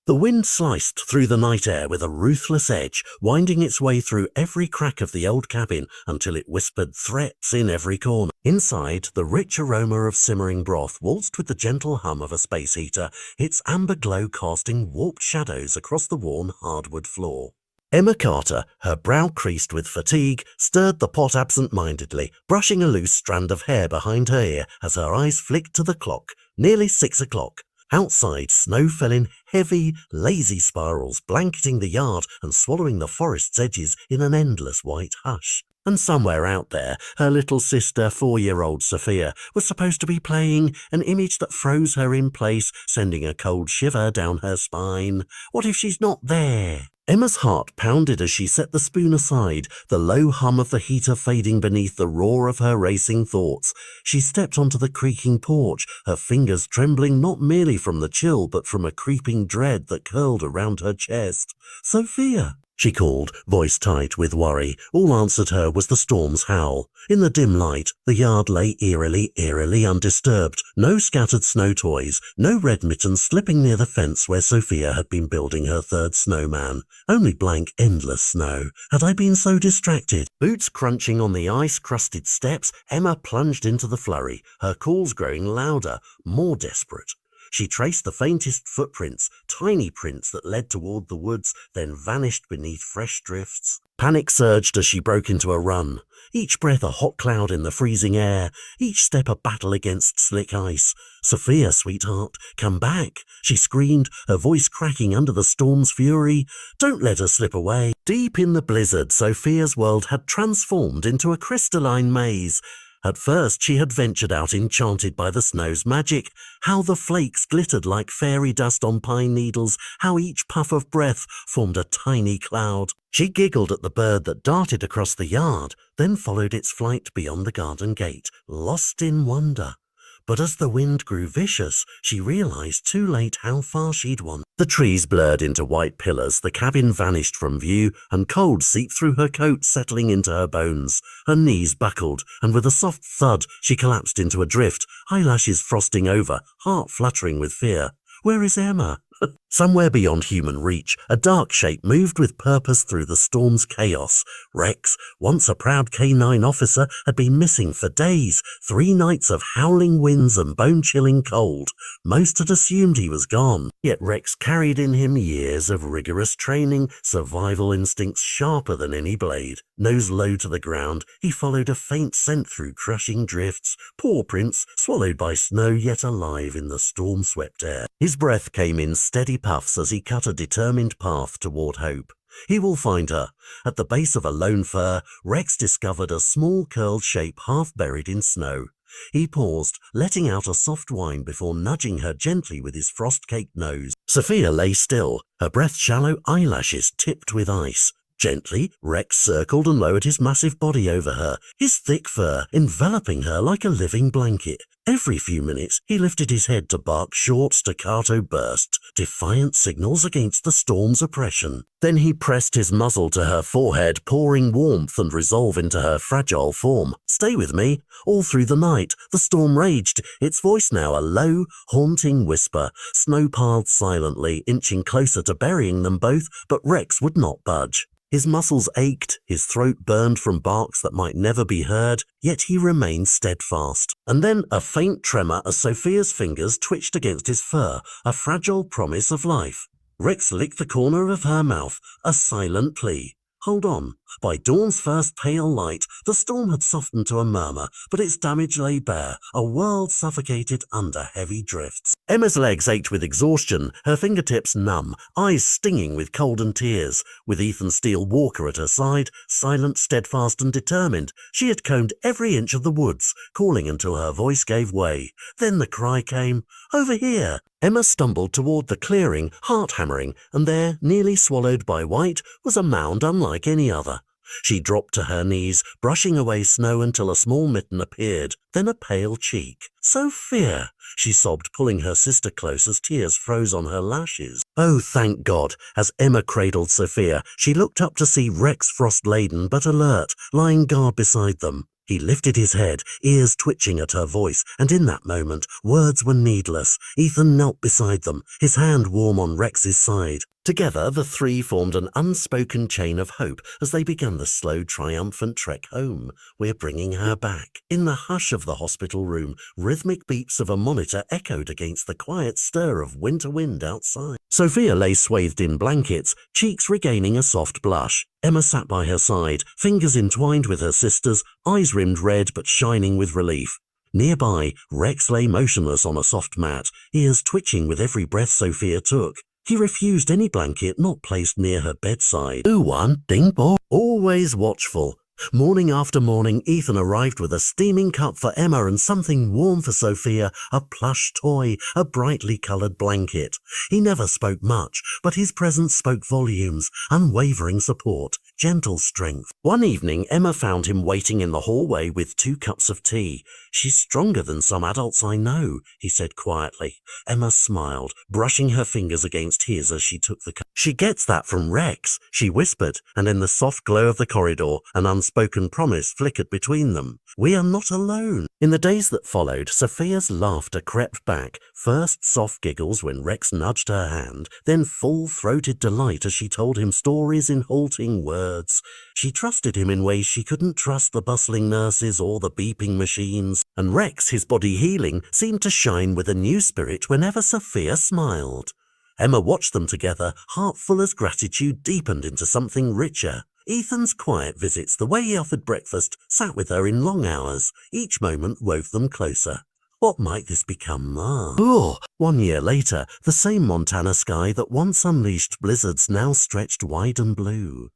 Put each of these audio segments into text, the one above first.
The wind sliced through the night air with a ruthless edge, winding its way through every crack of the old cabin until it whispered threats in every corner. Inside, the rich aroma of simmering broth waltzed with the gentle hum of a space heater, its amber glow casting warped shadows across the worn hardwood floor. Emma Carter, her brow creased with fatigue, stirred the pot absent-mindedly, brushing a loose strand of hair behind her ear as her eyes flicked to the clock. Nearly 6 o'clock. Outside, snow fell in heavy, lazy spirals, blanketing the yard and swallowing the forest's edges in an endless white hush. And somewhere out there, her little sister, 4-year-old Sophia, was supposed to be playing, an image that froze her in place, sending a cold shiver down her spine. What if she's not there? Emma's heart pounded as she set the spoon aside, the low hum of the heater fading beneath the roar of her racing thoughts. She stepped onto the creaking porch, her fingers trembling not merely from the chill but from a creeping dread that curled around her chest. "Sophia!" she called, voice tight with worry. All answered her was the storm's howl. In the dim light, the yard lay eerily undisturbed. No scattered snow toys, no red mittens slipping near the fence where Sophia had been building her third snowman. Only blank, endless snow. Had I been so distracted? Boots crunching on the ice-crusted steps, Emma plunged into the flurry, her calls growing louder, more desperate. She traced the faintest footprints, tiny prints that led toward the woods, then vanished beneath fresh drifts. Panic surged as she broke into a run. Each breath a hot cloud in the freezing air, each step a battle against slick ice. "Sophia, sweetheart, come back," she screamed, her voice cracking under the storm's fury. "Don't let her slip away." Deep in the blizzard, Sophia's world had transformed into a crystalline maze. At first she had ventured out enchanted by the snow's magic, how the flakes glittered like fairy dust on pine needles, how each puff of breath formed a tiny cloud. She giggled at the bird that darted across the yard, then followed its flight beyond the garden gate, lost in wonder. But as the wind grew vicious, she realized too late how far she'd wandered. The trees blurred into white pillars, the cabin vanished from view, and cold seeped through her coat, settling into her bones. Her knees buckled, and with a soft thud, she collapsed into a drift, eyelashes frosting over, heart fluttering with fear. Where is Emma? Somewhere beyond human reach, a dark shape moved with purpose through the storm's chaos. Rex, once a proud K-9 officer, had been missing for days, 3 nights of howling winds and bone-chilling cold. Most had assumed he was gone, yet Rex carried in him years of rigorous training, survival instincts sharper than any blade. Nose low to the ground, he followed a faint scent through crushing drifts, paw prints swallowed by snow yet alive in the storm-swept air. His breath came in steady puffs as he cut a determined path toward hope. He will find her. At the base of a lone fir, Rex discovered a small curled shape half buried in snow. He paused, letting out a soft whine before nudging her gently with his frost-caked nose. Sophia lay still, her breath shallow, eyelashes tipped with ice. Gently, Rex circled and lowered his massive body over her, his thick fur enveloping her like a living blanket. Every few minutes, he lifted his head to bark short staccato bursts, defiant signals against the storm's oppression. Then he pressed his muzzle to her forehead, pouring warmth and resolve into her fragile form. "Stay with me." All through the night, the storm raged, its voice now a low, haunting whisper. Snow piled silently, inching closer to burying them both, but Rex would not budge. His muscles ached, his throat burned from barks that might never be heard, yet he remained steadfast. And then a faint tremor as Sophia's fingers twitched against his fur, a fragile promise of life. Rex licked the corner of her mouth, a silent plea. Hold on. By dawn's first pale light, the storm had softened to a murmur, but its damage lay bare, a world suffocated under heavy drifts. Emma's legs ached with exhaustion, her fingertips numb, eyes stinging with cold and tears. With Ethan Steele Walker at her side, silent, steadfast and determined, she had combed every inch of the woods, calling until her voice gave way. Then the cry came, "Over here!" Emma stumbled toward the clearing, heart-hammering, and there, nearly swallowed by white, was a mound unlike any other. She dropped to her knees, brushing away snow until a small mitten appeared, then a pale cheek. "Sophia," she sobbed, pulling her sister close as tears froze on her lashes. Oh, thank God! As Emma cradled Sophia, she looked up to see Rex frost-laden but alert, lying guard beside them. He lifted his head, ears twitching at her voice, and in that moment, words were needless. Ethan knelt beside them, his hand warm on Rex's side. Together, the three formed an unspoken chain of hope as they began the slow, triumphant trek home. We're bringing her back. In the hush of the hospital room, rhythmic beeps of a monitor echoed against the quiet stir of winter wind outside. Sophia lay swathed in blankets, cheeks regaining a soft blush. Emma sat by her side, fingers entwined with her sister's, eyes rimmed red but shining with relief. Nearby, Rex lay motionless on a soft mat, ears twitching with every breath Sophia took. He refused any blanket not placed near her bedside. "Do one, ding bong." Always watchful. Morning after morning, Ethan arrived with a steaming cup for Emma and something warm for Sophia, a plush toy, a brightly coloured blanket. He never spoke much, but his presence spoke volumes, unwavering support, gentle strength. One evening, Emma found him waiting in the hallway with 2 cups of tea. "She's stronger than some adults I know," he said quietly. Emma smiled, brushing her fingers against his as she took the cup. "She gets that from Rex," she whispered, and in the soft glow of the corridor, an unspoken promise flickered between them. "We are not alone." In the days that followed, Sophia's laughter crept back, first soft giggles when Rex nudged her hand, then full-throated delight as she told him stories in halting words. She trusted him in ways she couldn't trust the bustling nurses or the beeping machines, and Rex, his body healing, seemed to shine with a new spirit whenever Sophia smiled. Emma watched them together, heartful as gratitude deepened into something richer. Ethan's quiet visits, the way he offered breakfast, sat with her in long hours. Each moment wove them closer. What might this become now? Oh, 1 year later, the same Montana sky that once unleashed blizzards now stretched wide and blue.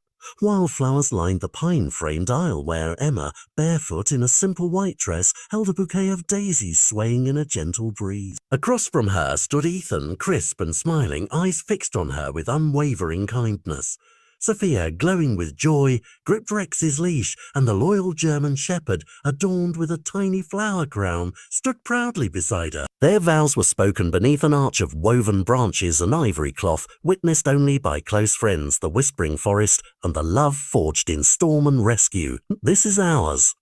Wildflowers lined the pine-framed aisle where Emma, barefoot in a simple white dress, held a bouquet of daisies swaying in a gentle breeze. Across from her stood Ethan, crisp and smiling, eyes fixed on her with unwavering kindness. Sophia, glowing with joy, gripped Rex's leash, and the loyal German shepherd, adorned with a tiny flower crown, stood proudly beside her. Their vows were spoken beneath an arch of woven branches and ivory cloth, witnessed only by close friends, the whispering forest, and the love forged in storm and rescue. This is ours.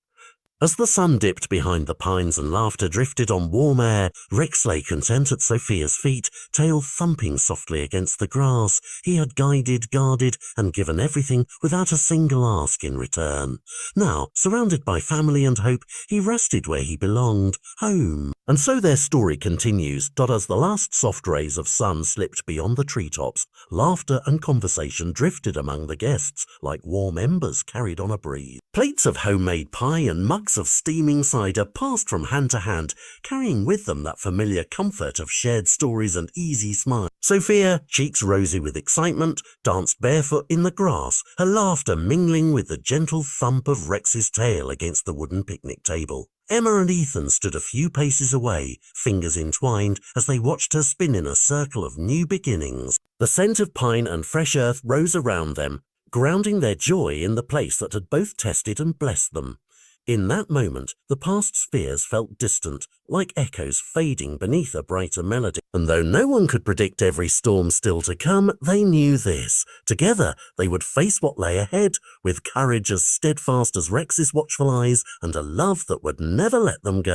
As the sun dipped behind the pines and laughter drifted on warm air, Rex lay content at Sophia's feet, tail thumping softly against the grass. He had guided, guarded, and given everything without a single ask in return. Now, surrounded by family and hope, he rested where he belonged, home. And so their story continues, as the last soft rays of sun slipped beyond the treetops, laughter and conversation drifted among the guests like warm embers carried on a breeze. Plates of homemade pie and mugs of steaming cider passed from hand to hand, carrying with them that familiar comfort of shared stories and easy smiles. Sophia, cheeks rosy with excitement, danced barefoot in the grass, her laughter mingling with the gentle thump of Rex's tail against the wooden picnic table. Emma and Ethan stood a few paces away, fingers entwined, as they watched her spin in a circle of new beginnings. The scent of pine and fresh earth rose around them, grounding their joy in the place that had both tested and blessed them. In that moment, the past spheres felt distant, like echoes fading beneath a brighter melody. And though no one could predict every storm still to come, they knew this. Together, they would face what lay ahead, with courage as steadfast as Rex's watchful eyes and a love that would never let them go.